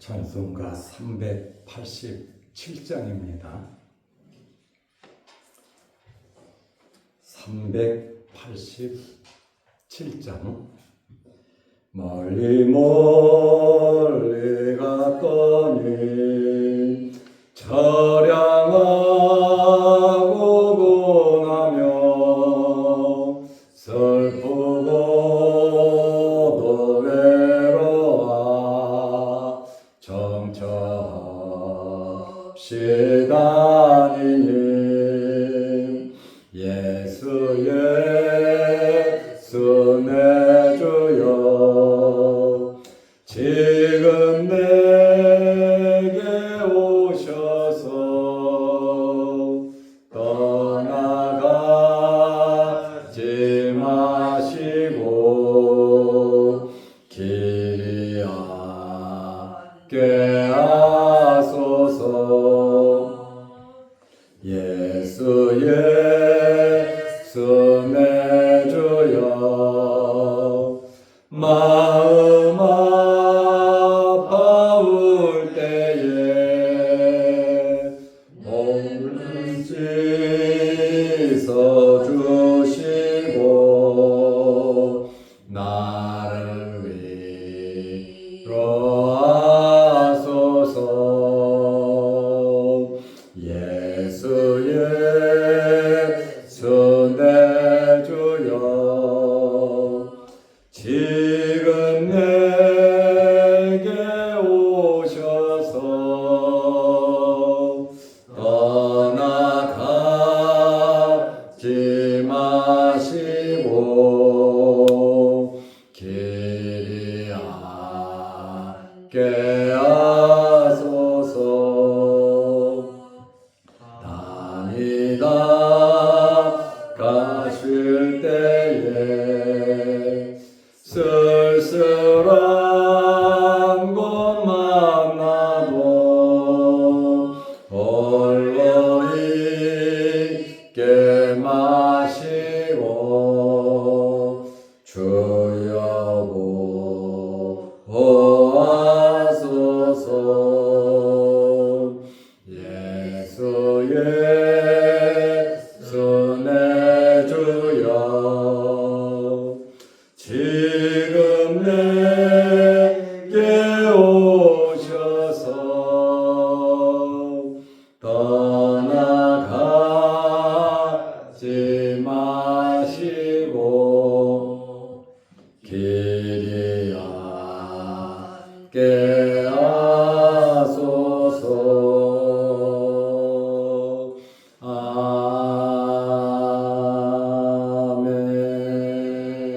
찬송가 387장입니다. 387장. 멀리 멀리 갔더니 처량하고 고나며 슬프고도 외로워 정처없이 다니니 예수 내 주여 지금 내게 오셔서 떠나가지 마시고 길이 함께 하소서. 예수 내 주여 마음 아파올 때에 몸을 씻어주시고 나를 위로하소서. 예수 내 주여 지금 내게 오셔서 떠나가지 마시고 길이 함께 하소서. 다니다 가실 때에 쓸쓸한 곳 만나도 홀로 있게 마시고 주여 보호하소서. 예수 내 주여 지금 내게 오셔서 떠나가지 마시고 길이 함께 하소서.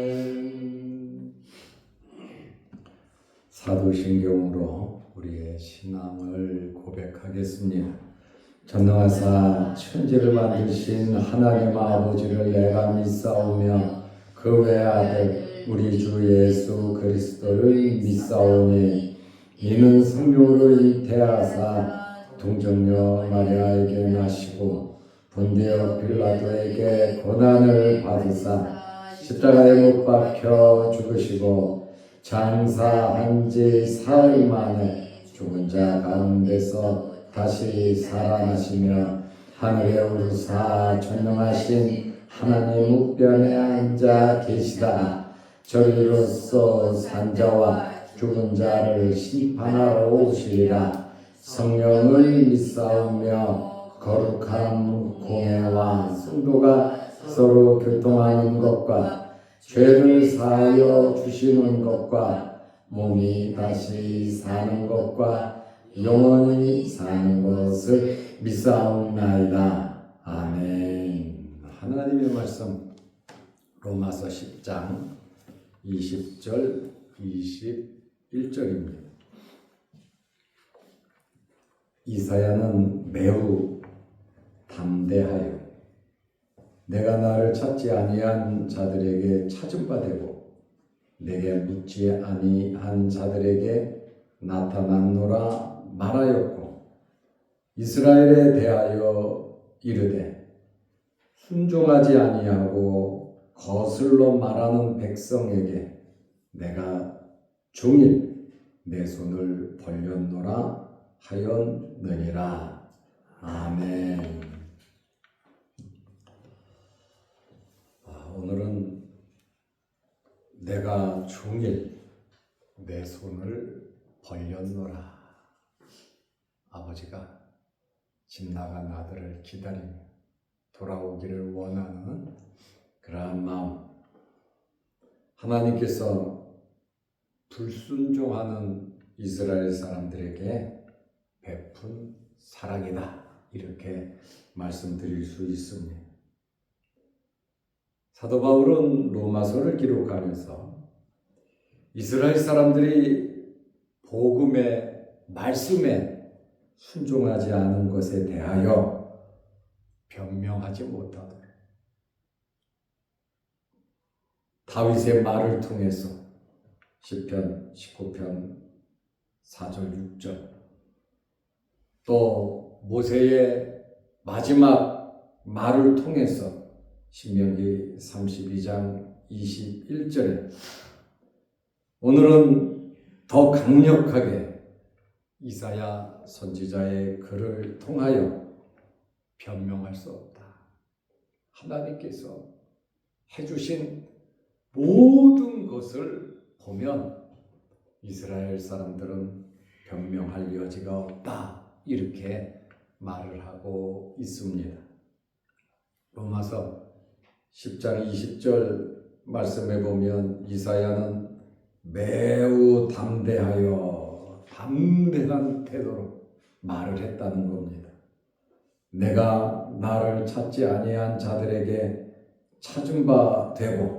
아멘. 사도신경으로 우리의 신앙을 고백하겠습니다. 전능하사 천지를 만드신 하나님 아버지를 내가 믿사오며 그 외아들 우리 주 예수 그리스도를 믿사오니 이는 성령으로 잉태하사 동정녀 마리아에게 나시고 본디오 빌라도에게 고난을 받으사 십자가에 못 박혀 죽으시고 장사한 지 사흘 만에 죽은 자 가운데서 다시 살아나시며 하늘에 오르사 전능하신 하나님 우편에 앉아 계시다. 저리로서 산자와 죽은 자를 심판하러 오시리라. 성령을 믿사오며 거룩한 공회와 성도가 서로 교통하는 것과 죄를 사하여 주시는 것과 몸이 다시 사는 것과 영원히 사는 것을 믿사옵나이다. 아멘. 하나님의 말씀 로마서 10장 20절 21절입니다. 이사야는 매우 담대하여 내가 나를 찾지 아니한 자들에게 찾은 바 되고 내게 묻지 아니한 자들에게 나타났노라 말하였고 이스라엘에 대하여 이르되 순종하지 아니하고 거슬러 말하는 백성에게 내가 종일 내 손을 벌렸노라 하였느니라. 아멘. 오늘은 내가 종일 내 손을 벌렸노라. 아버지가 집 나간 아들을 기다리며 돌아오기를 원하는 그러한 마음, 하나님께서 불순종하는 이스라엘 사람들에게 베푼 사랑이다, 이렇게 말씀드릴 수 있습니다. 사도 바울은 로마서를 기록하면서 이스라엘 사람들이 복음의 말씀에 순종하지 않은 것에 대하여 변명하지 못하도록 다윗의 말을 통해서 시편 19편 4절 6절, 또 모세의 마지막 말을 통해서 신명기 32장 21절에 오늘은 더 강력하게 이사야 선지자의 글을 통하여 변명할 수 없다. 하나님께서 해주신 모든 것을 보면 이스라엘 사람들은 변명할 여지가 없다, 이렇게 말을 하고 있습니다. 로마서 10장 20절 말씀해 보면 이사야는 매우 담대한 태도로 말을 했다는 겁니다. 내가 나를 찾지 아니한 자들에게 찾은 바 되고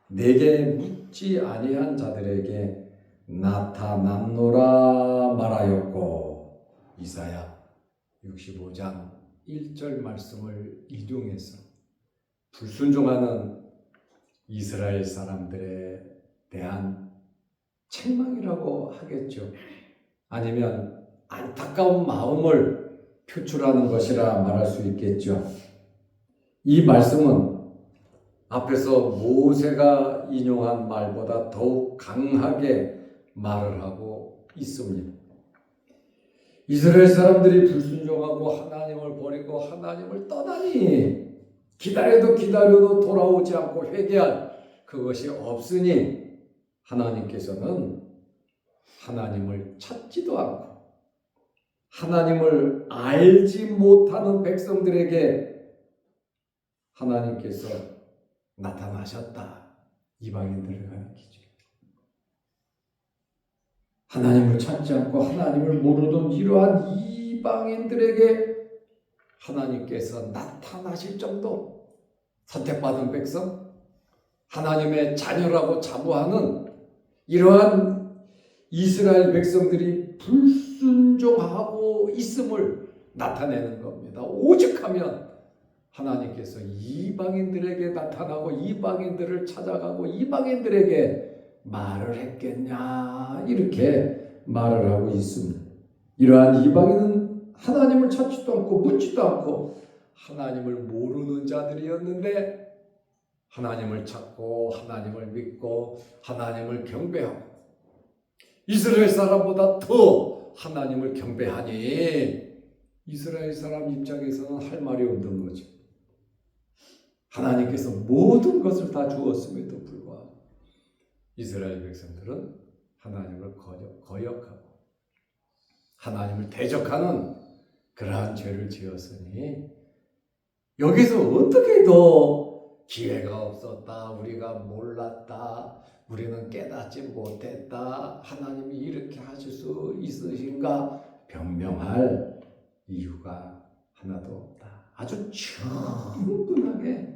내게 묻지 아니한 자들에게 나타났노라 말하였고, 이사야 65장 1절 말씀을 인용해서 불순종하는 이스라엘 사람들에 대한 책망이라고 하겠죠. 아니면 안타까운 마음을 표출하는 것이라 말할 수 있겠죠. 이 말씀은 앞에서 모세가 인용한 말보다 더욱 강하게 말을 하고 있습니다. 이스라엘 사람들이 불순종하고 하나님을 버리고 하나님을 떠나니 기다려도 돌아오지 않고 회개할 그것이 없으니 하나님께서는 하나님을 찾지도 않고 하나님을 알지 못하는 백성들에게 하나님께서 나타나셨다, 이방인들을 가리키죠. 하나님을 찾지 않고 하나님을 모르던 이러한 이방인들에게 하나님께서 나타나실 정도, 선택받은 백성, 하나님의 자녀라고 자부하는 이러한 이스라엘 백성들이 불순종하고 있음을 나타내는 겁니다. 오직하면 하나님께서 이방인들에게 나타나고 이방인들을 찾아가고 이방인들에게 말을 했겠냐, 이렇게 말을 하고 있습니다. 이러한 이방인은 하나님을 찾지도 않고 묻지도 않고 하나님을 모르는 자들이었는데 하나님을 찾고 하나님을 믿고 하나님을 경배하고 이스라엘 사람보다 더 하나님을 경배하니 이스라엘 사람 입장에서는 할 말이 없는 거죠. 하나님께서 모든 것을 다 주었음에도 불구하고 이스라엘 백성들은 하나님을 거역하고 하나님을 대적하는 그러한 죄를 지었으니 여기서 어떻게 더 기회가 없었다, 우리가 몰랐다, 우리는 깨닫지 못했다, 하나님이 이렇게 하실 수 있으신가 변명할 이유가 하나도 없다. 아주 충분하게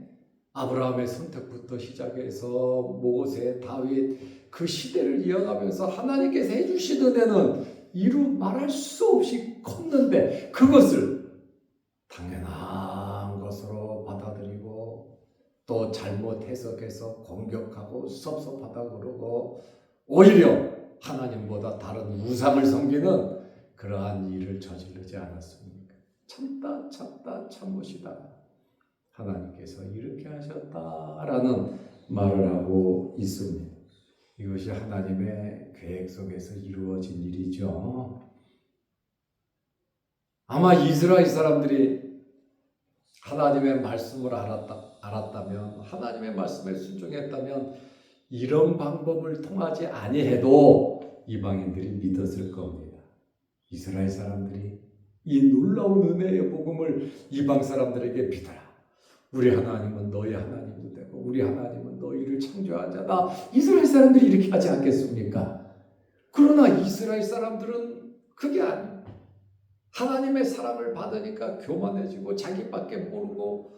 아브라함의 선택부터 시작해서 모세, 다윗 그 시대를 이어가면서 하나님께서 해주시던 애는 이루 말할 수 없이 컸는데 그것을 당연한 것으로 받아들이고 또 잘못 해석해서 공격하고 섭섭하다 그러고 오히려 하나님보다 다른 우상을 섬기는 그러한 일을 저지르지 않았습니까? 참다 참으시다가 하나님께서 이렇게 하셨다라는 말을 하고 있습니다. 이것이 하나님의 계획 속에서 이루어진 일이죠. 아마 이스라엘 사람들이 하나님의 말씀을 알았다면, 하나님의 말씀에 순종했다면 이런 방법을 통하지 아니해도 이방인들이 믿었을 겁니다. 이스라엘 사람들이 이 놀라운 은혜의 복음을 이방 사람들에게 믿어라. 우리 하나님은 너희 하나님도 되고 우리 하나님은 너희를 창조한 자다. 이스라엘 사람들이 이렇게 하지 않겠습니까? 그러나 이스라엘 사람들은 그게 아니에요. 하나님의 사랑을 받으니까 교만해지고 자기밖에 모르고,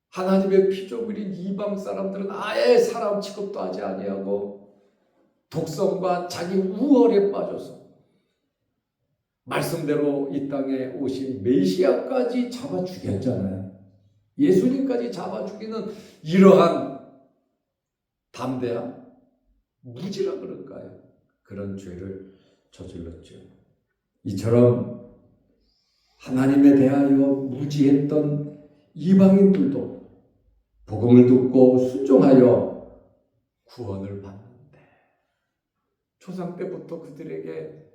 하나님의 피조물인 이방 사람들은 아예 사람 취급도 하지 아니하고 독성과 자기 우월에 빠져서 말씀대로 이 땅에 오신 메시아까지 잡아 죽였잖아요. 예수님까지 잡아 죽이는 이러한 담대함, 무지라 그럴까요? 그런 죄를 저질렀죠. 이처럼 하나님에 대하여 무지했던 이방인들도 복음을 듣고 순종하여 구원을 받는데, 초상 때부터 그들에게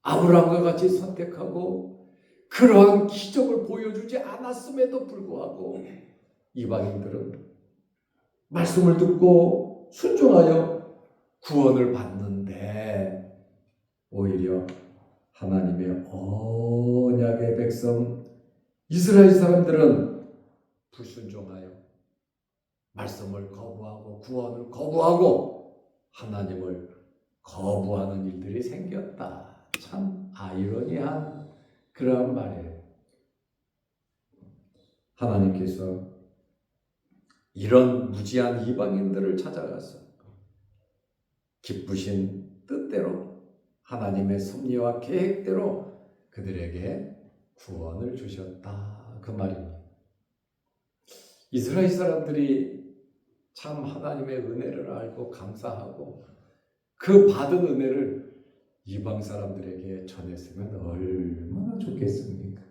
아브라함과 같이 선택하고 그러한 기적을 보여주지 않았음에도 불구하고 이방인들은 말씀을 듣고 순종하여 구원을 받는데, 오히려 하나님의 언약의 백성 이스라엘 사람들은 불순종하여 말씀을 거부하고 구원을 거부하고 하나님을 거부하는 일들이 생겼다. 참 아이러니한 그러한 말이에요. 하나님께서 이런 무지한 이방인들을 찾아가서 기쁘신 뜻대로 하나님의 섭리와 계획대로 그들에게 구원을 주셨다. 그 말입니다. 이스라엘 사람들이 참 하나님의 은혜를 알고 감사하고 그 받은 은혜를 이방 사람들에게 전했으면 얼마나 좋겠습니까?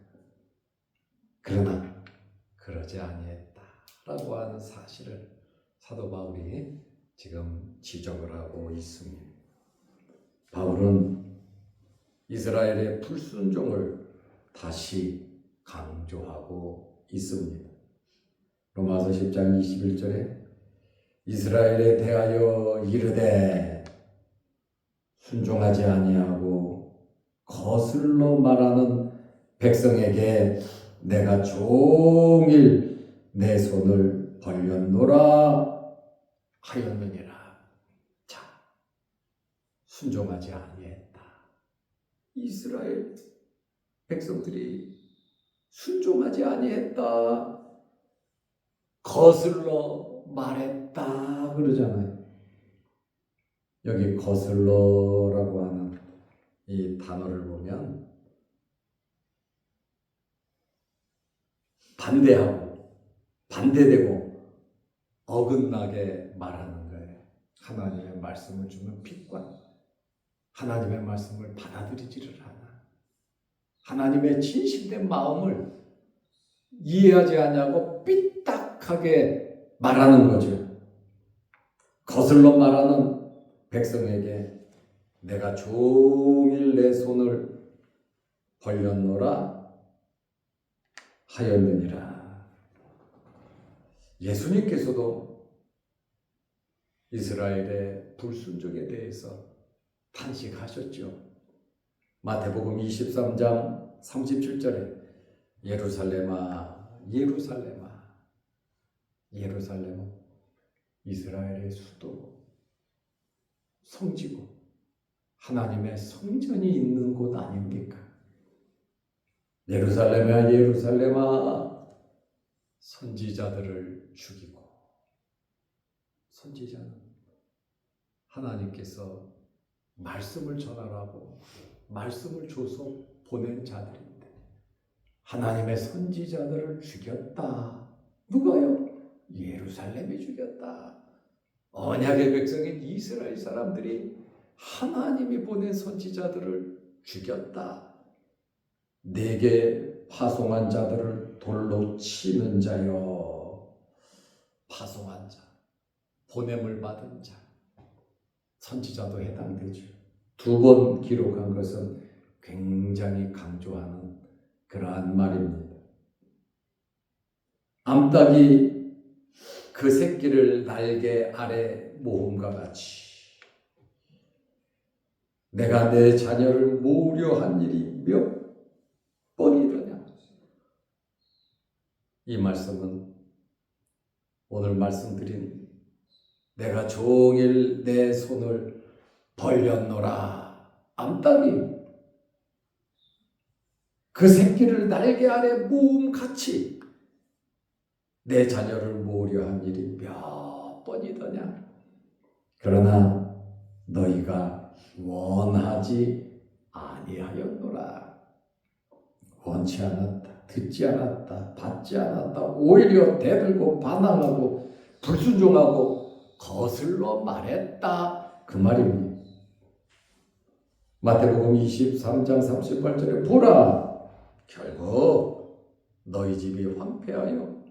그러나 그러지 아니했다라고 하는 사실을 사도 바울이 지금 지적을 하고 있습니다. 바울은 이스라엘의 불순종을 다시 강조하고 있습니다. 로마서 10장 21절에 이스라엘에 대하여 이르되 순종하지 아니하고 거슬러 말하는 백성에게 내가 종일 내 손을 벌렸노라 하였느니라. 자, 순종하지 아니했다. 이스라엘 백성들이 순종하지 아니했다. 거슬러 말했다 그러잖아요. 여기 거슬러라고 하는 이 단어를 보면 반대하고 반대되고 어긋나게 말하는 거예요. 하나님의 말씀을 주는 핍관, 하나님의 말씀을 받아들이지를 않아. 하나님의 진실된 마음을 이해하지 않냐고 삐딱하게 말하는 거죠. 거슬러 말하는 백성에게 내가 종일 내 손을 벌렸노라 하였느니라. 예수님께서도 이스라엘의 불순종에 대해서 탄식하셨죠. 마태복음 23장 37절에 예루살렘아 예루살렘아 예루살렘은 이스라엘의 수도 성지고 하나님의 성전이 있는 곳 아닙니까? 예루살렘아 예루살렘아 선지자들을 죽이고, 선지자는 하나님께서 말씀을 전하라고 말씀을 줘서 보낸 자들인데 하나님의 선지자들을 죽였다. 누가요? 예루살렘이 죽였다. 언약의 백성인 이스라엘 사람들이 하나님이 보낸 선지자들을 죽였다. 내게 파송한 자들을 돌로 치는 자여. 파송한 자, 보냄을 받은 자, 선지자도 해당되죠. 2번 기록한 것은 굉장히 강조하는 그러한 말입니다. 암탉이 그 새끼를 날개 아래 모음과 같이 내가 내 자녀를 모으려 한 일이 몇 번이더냐. 이 말씀은 오늘 말씀드린 내가 종일 내 손을 벌렸노라. 암탉이 그 새끼를 날개 아래 모음같이 내 자녀를 모으려 한 일이 몇 번이더냐. 그러나 너희가 원하지 아니하였노라. 원치 않았다. 듣지 않았다. 받지 않았다. 오히려 대들고 반항하고 불순종하고 거슬러 말했다. 그 말입니다. 마태복음 23장 38절에 보라. 결국 너희 집이 황폐하여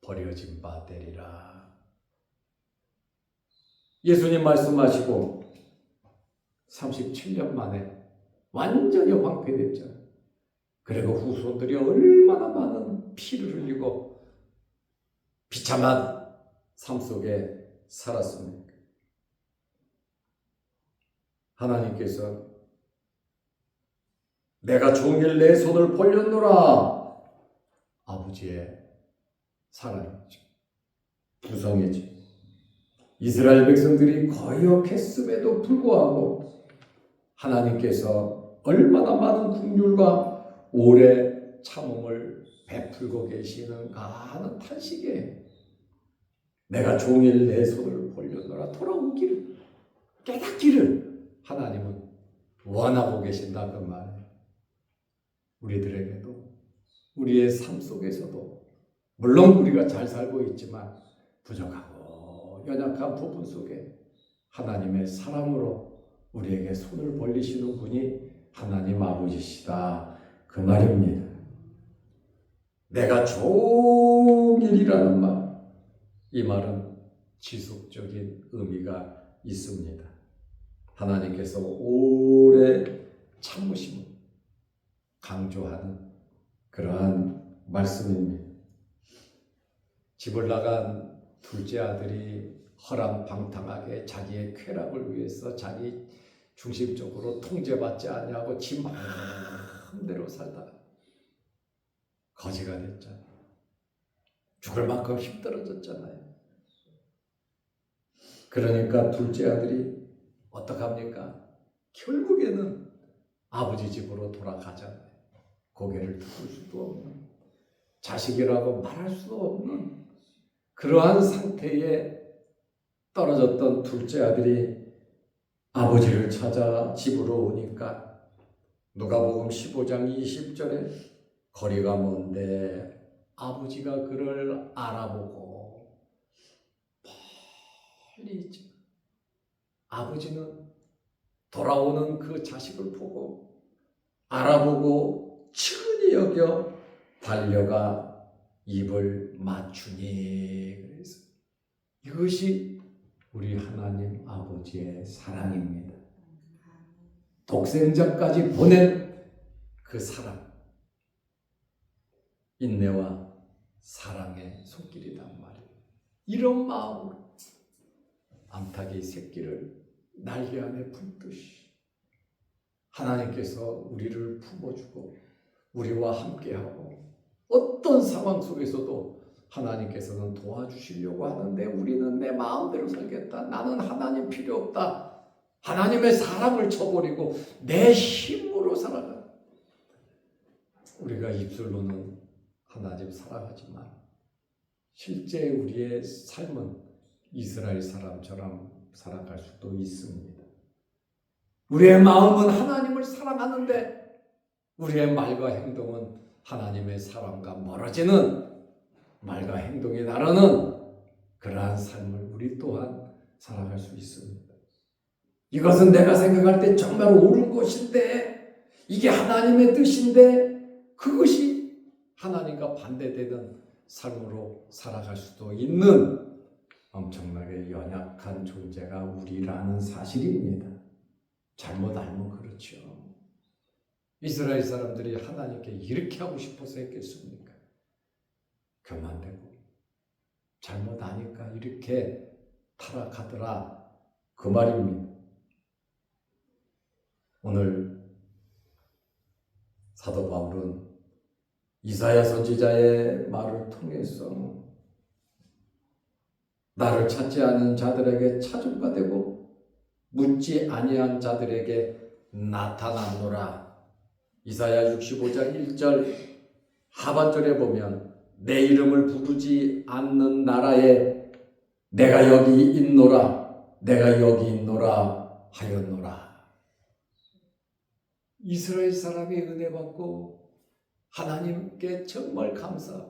버려진 바 되리라. 예수님 말씀하시고 37년 만에 완전히 황폐됐잖아요. 그리고 후손들이 얼마나 많은 피를 흘리고 비참한 삶 속에 살았습니까? 하나님께서 내가 종일 내 손을 벌렸노라. 아버지의 사랑이죠. 구성이죠. 이스라엘 백성들이 거역했음에도 불구하고 하나님께서 얼마나 많은 긍휼과 오래 참음을 베풀고 계시는가 하는 탄식에 내가 종일 내 손을 벌렸노라. 돌아오기를 깨닫기를 하나님은 원하고 계신다. 그 말이에요. 우리들에게도 우리의 삶 속에서도 물론 우리가 잘 살고 있지만 부족하고 연약한 부분 속에 하나님의 사랑으로 우리에게 손을 벌리시는 분이 하나님 아버지시다. 그 말입니다. 내가 종일이라는 말, 이 말은 지속적인 의미가 있습니다. 하나님께서 오래 참으심을 강조하는 그러한 말씀입니다. 집을 나간 둘째 아들이 허랑방탕하게 자기의 쾌락을 위해서 자기 중심적으로 통제받지 아니하고 지 마음대로 살다가 거지가 됐잖아요. 죽을 만큼 힘들어졌잖아요. 그러니까 둘째 아들이 어떡합니까? 결국에는 아버지 집으로 돌아가잖아요. 고개를 들을 수도 없는, 자식이라고 말할 수도 없는 그러한 상태에 떨어졌던 둘째 아들이 아버지를 찾아 집으로 오니까 누가복음 15장 20절에 거리가 먼데 아버지가 그를 알아보고 멀리 있지만 아버지는 돌아오는 그 자식을 보고 알아보고 친히 여겨 달려가 입을 맞추니. 그래서 이것이 우리 하나님 아버지의 사랑입니다. 독생자까지 보낸 그 사랑, 인내와 사랑의 손길이란 말이에요. 이런 마음으로 암탉이 새끼를 날개 안에 품듯이 하나님께서 우리를 품어주고 우리와 함께하고 어떤 상황 속에서도 하나님께서는 도와주시려고 하는데 우리는 내 마음대로 살겠다. 나는 하나님 필요 없다. 하나님의 사랑을 쳐버리고 내 힘으로 살아가. 우리가 입술로는 하나님 사랑하지만 실제 우리의 삶은 이스라엘 사람처럼 살아갈 수도 있습니다. 우리의 마음은 하나님을 사랑하는데 우리의 말과 행동은 하나님의 사랑과 멀어지는 말과 행동이 나르는 그러한 삶을 우리 또한 살아갈 수 있습니다. 이것은 내가 생각할 때 정말 옳은 것인데 이게 하나님의 뜻인데 그것이 하나님과 반대되는 삶으로 살아갈 수도 있는 엄청나게 연약한 존재가 우리라는 사실입니다. 잘못 알면 그렇죠. 이스라엘 사람들이 하나님께 이렇게 하고 싶어서 했겠습니까? 교만되고 잘못 아니까 이렇게 타락하더라, 그 말입니다. 오늘 사도 바울은 이사야 선지자의 말을 통해서 나를 찾지 않은 자들에게 찾은 바 되고 묻지 아니한 자들에게 나타났노라. 이사야 65장 1절 하반절에 보면 내 이름을 부르지 않는 나라에 내가 여기 있노라, 내가 여기 있노라 하였노라. 이스라엘 사람이 은혜 받고 하나님께 정말 감사,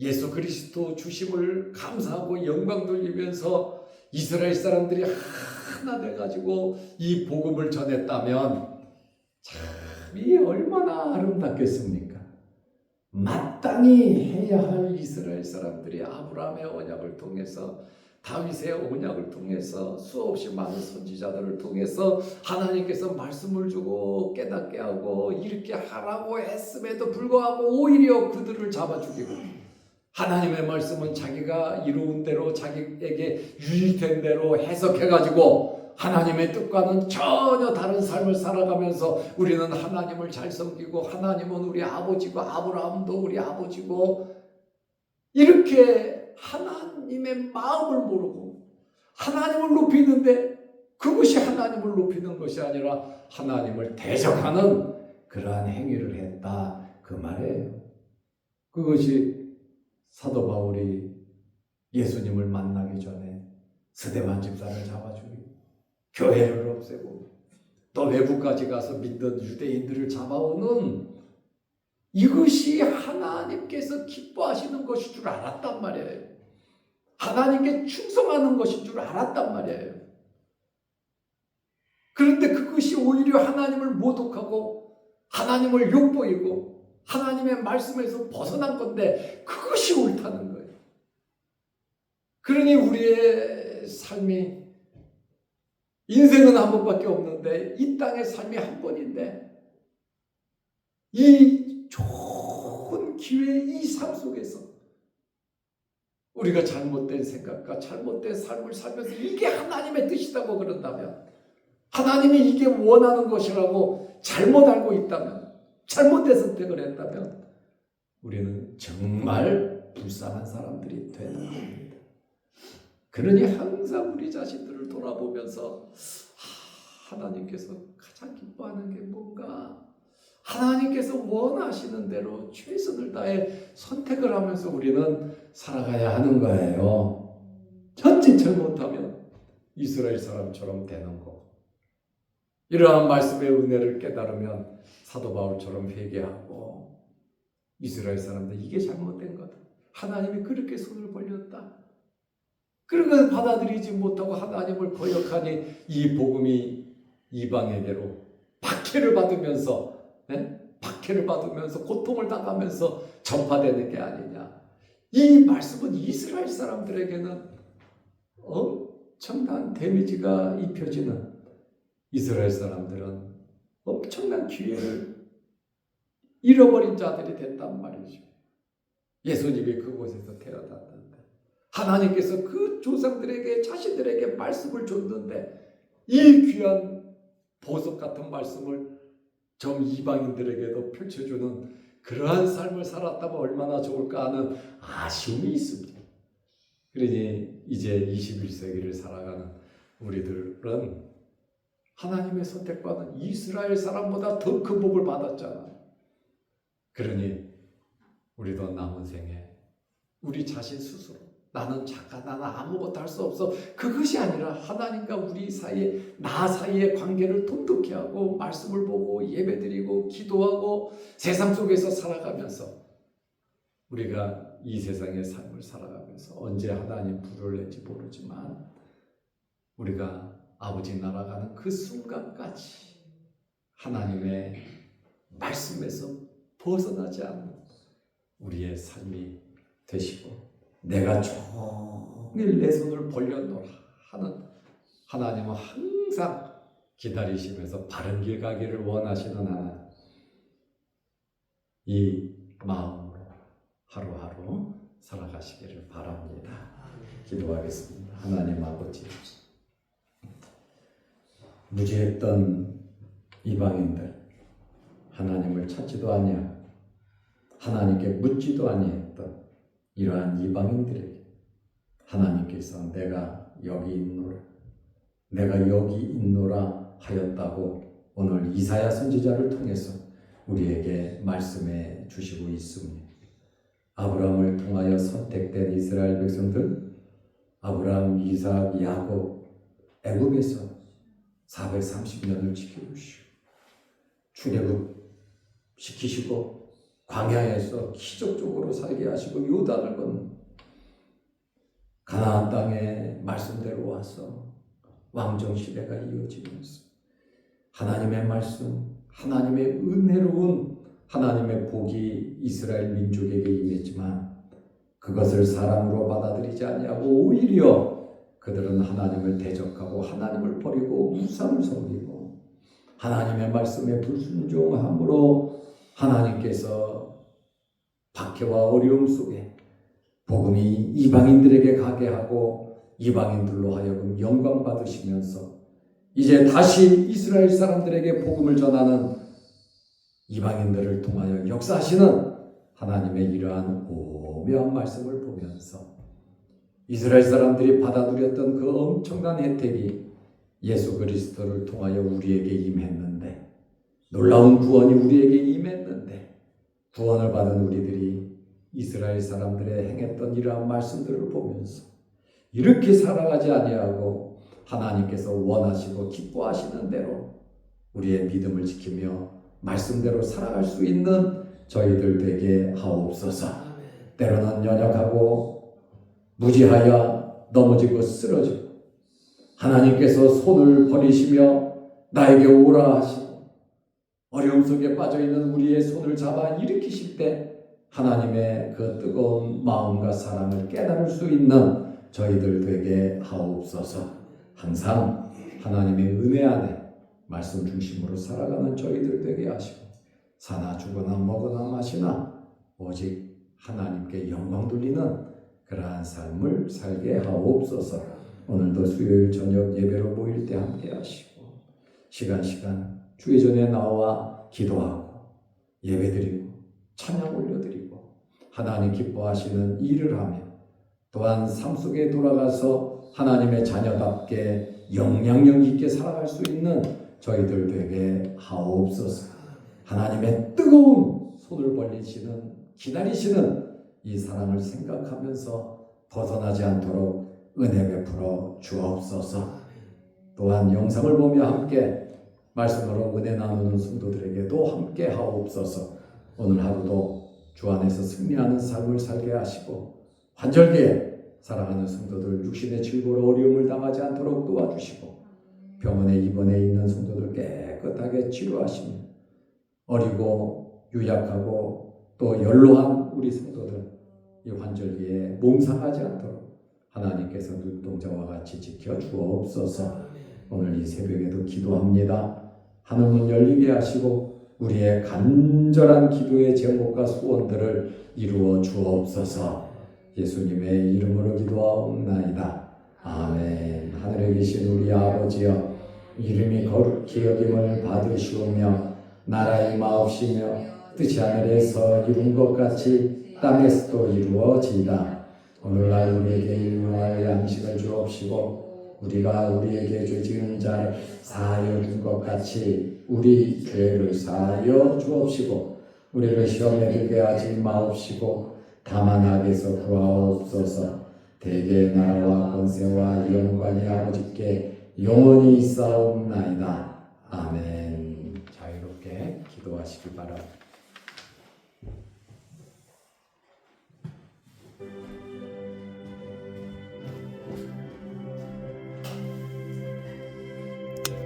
예수 그리스도 주심을 감사하고 영광 돌리면서 이스라엘 사람들이 하나 돼가지고 이 복음을 전했다면 참 이 얼마나 아름답겠습니까? 마땅히 해야 할 이스라엘 사람들이 아브라함의 언약을 통해서, 다윗의 언약을 통해서, 수없이 많은 선지자들을 통해서 하나님께서 말씀을 주고 깨닫게 하고 이렇게 하라고 했음에도 불구하고 오히려 그들을 잡아 죽이고, 하나님의 말씀은 자기가 이루은 대로 자기에게 유익된 대로 해석해가지고 하나님의 뜻과는 전혀 다른 삶을 살아가면서 우리는 하나님을 잘 섬기고 하나님은 우리 아버지고 아브라함도 우리 아버지고, 이렇게 하나님의 마음을 모르고 하나님을 높이는데 그것이 하나님을 높이는 것이 아니라 하나님을 대적하는 그러한 행위를 했다, 그 말이에요. 그것이 사도 바울이 예수님을 만나기 전에 스데반 집사를 잡아 죽이고 교회를 없애고 또 외부까지 가서 믿던 유대인들을 잡아오는, 이것이 하나님께서 기뻐하시는 것인 줄 알았단 말이에요. 하나님께 충성하는 것인 줄 알았단 말이에요. 그런데 그것이 오히려 하나님을 모독하고 하나님을 욕보이고 하나님의 말씀에서 벗어난 건데 그것이 옳다는 거예요. 그러니 우리의 삶이, 인생은 한 번밖에 없는데 이 땅의 삶이 한 번인데 이 좋은 기회, 이 삶 속에서 우리가 잘못된 생각과 잘못된 삶을 살면서 이게 하나님의 뜻이라고 그런다면, 하나님이 이게 원하는 것이라고 잘못 알고 있다면, 잘못된 선택을 했다면 우리는 정말 불쌍한 사람들이 되는 겁니다. 그러니 항상 우리 자신들을 돌아보면서 하나님께서 가장 기뻐하는 게 뭔가, 하나님께서 원하시는 대로 최선을 다해 선택을 하면서 우리는 살아가야 하는 거예요. 전체 잘못하면 이스라엘 사람처럼 되는 거. 이러한 말씀의 은혜를 깨달으면 사도 바울처럼 회개하고, 이스라엘 사람들 이게 잘못된 거다, 하나님이 그렇게 손을 벌렸다, 그런 걸 받아들이지 못하고 하나님을 거역하니 이 복음이 이방에게로 박해를 받으면서, 박해를 받으면서 고통을 당하면서 전파되는 게 아니냐. 이 말씀은 이스라엘 사람들에게는 엄청난 데미지가 입혀지는, 이스라엘 사람들은 엄청난 기회를 잃어버린 자들이 됐단 말이죠. 예수님이 그곳에서 태어났는데 하나님께서 그 조상들에게, 자신들에게 말씀을 줬는데 이 귀한 보석 같은 말씀을 좀 이방인들에게도 펼쳐주는 그러한 삶을 살았다면 얼마나 좋을까 하는 아쉬움이 있습니다. 그러니 이제 21세기를 살아가는 우리들은 하나님의 선택받은 이스라엘 사람보다 더 큰 복을 받았잖아요. 그러니 우리도 남은 생에 우리 자신 스스로 나는 착하, 나는 아무것도 할 수 없어, 그것이 아니라 하나님과 우리 사이에, 나 사이의 관계를 돈독히 하고 말씀을 보고 예배드리고 기도하고 세상 속에서 살아가면서, 우리가 이 세상의 삶을 살아가면서 언제 하나님 불을 낼지 모르지만 우리가 아버지 나라 가는 그 순간까지 하나님의 말씀에서 벗어나지 않는 우리의 삶이 되시고 내가 종일 내 손을 벌려놓으라 하는 하나님은 항상 기다리시면서 바른 길 가기를 원하시는 하나님. 이 마음으로 하루하루 살아가시기를 바랍니다. 기도하겠습니다. 하나님 아버지, 무지했던 이방인들, 하나님을 찾지도 아니하고 하나님께 묻지도 아니했던 이러한 이방인들에게 하나님께서 내가 여기 있노라, 내가 여기 있노라 하였다고 오늘 이사야 선지자를 통해서 우리에게 말씀해 주시고 있습니다. 아브라함을 통하여 선택된 이스라엘 백성들, 아브라함, 이삭, 야곱, 애굽에서 430년을 지켜주시고 출애굽 시키시고 광야에서 기적적으로 살게 하시고 요단을 건너 가나안 땅에 말씀대로 와서 왕정 시대가 이어지면서 하나님의 말씀, 하나님의 은혜로운 하나님의 복이 이스라엘 민족에게 임했지만 그것을 사랑으로 받아들이지 아니하고 오히려 그들은 하나님을 대적하고 하나님을 버리고 우상을 섬기고 하나님의 말씀에 불순종함으로 하나님께서 박해와 어려움 속에 복음이 이방인들에게 가게 하고 이방인들로 하여금 영광 받으시면서 이제 다시 이스라엘 사람들에게 복음을 전하는 이방인들을 통하여 역사하시는 하나님의 이러한 오묘한 말씀을 보면서 이스라엘 사람들이 받아 누렸던 그 엄청난 혜택이 예수 그리스도를 통하여 우리에게 임했는데, 놀라운 구원이 우리에게 임했는데, 구원을 받은 우리들이 이스라엘 사람들의 행했던 이러한 말씀들을 보면서 이렇게 살아가지 아니하고 하나님께서 원하시고 기뻐하시는 대로 우리의 믿음을 지키며 말씀대로 살아갈 수 있는 저희들 되게 하옵소서. 때로는 연약하고 무지하여 넘어지고 쓰러지고 하나님께서 손을 버리시며 나에게 오라 하시고 어려움 속에 빠져있는 우리의 손을 잡아 일으키실 때 하나님의 그 뜨거운 마음과 사랑을 깨달을 수 있는 저희들 되게 하옵소서. 항상 하나님의 은혜 안에 말씀 중심으로 살아가는 저희들 되게 하시고 사나 죽거나 먹거나 마시나 오직 하나님께 영광 돌리는 그러한 삶을 살게 하옵소서. 오늘도 수요일 저녁 예배로 모일 때 함께 하시고 시간 주의 전에 나와 기도하고 예배드리고 찬양 올려드리고 하나님 기뻐하시는 일을 하며 또한 삶 속에 돌아가서 하나님의 자녀답게 영향력 있게 살아갈 수 있는 저희들 되게 하옵소서. 하나님의 뜨거운 손을 벌리시는 기다리시는 이 사랑을 생각하면서 벗어나지 않도록 은혜 베풀어 주옵소서. 또한 영상을 보며 함께 말씀으로 은혜 나누는 성도들에게도 함께 하옵소서. 오늘 하루도 주 안에서 승리하는 삶을 살게 하시고 환절기에 사랑하는 성도들 육신의 질고로 어려움을 당하지 않도록 도와주시고 병원에 입원해 있는 성도들 깨끗하게 치료하시며 어리고 유약하고 또 연로한 우리 성도들 이 환절기에 몸 상하지 않도록 하나님께서 눈동자와 같이 지켜 주옵소서. 오늘 이 새벽에도 기도합니다. 하늘문 열리게 하시고 우리의 간절한 기도의 제목과 소원들을 이루어 주옵소서. 예수님의 이름으로 기도하옵나이다. 아멘. 하늘에 계신 우리 아버지여, 이름이 거룩히 여김을 받으시오며 나라의 임하옵시며 뜻이 하늘에서 이룬 것 같이 땅에서도 이루어지이다. 오늘날 우리에게 일용할 양식을 주옵시고 우리가 우리에게 죄 지은 자를 사하여 준 것 같이 우리 죄를 사하여 주옵시고 우리를 시험에 들게 하지 마옵시고 다만 악에서 구하옵소서. 대개 나라와 권세와 영광이 아버지께 영원히 있사옵나이다. 아멘. 자유롭게 기도하시기 바랍니다.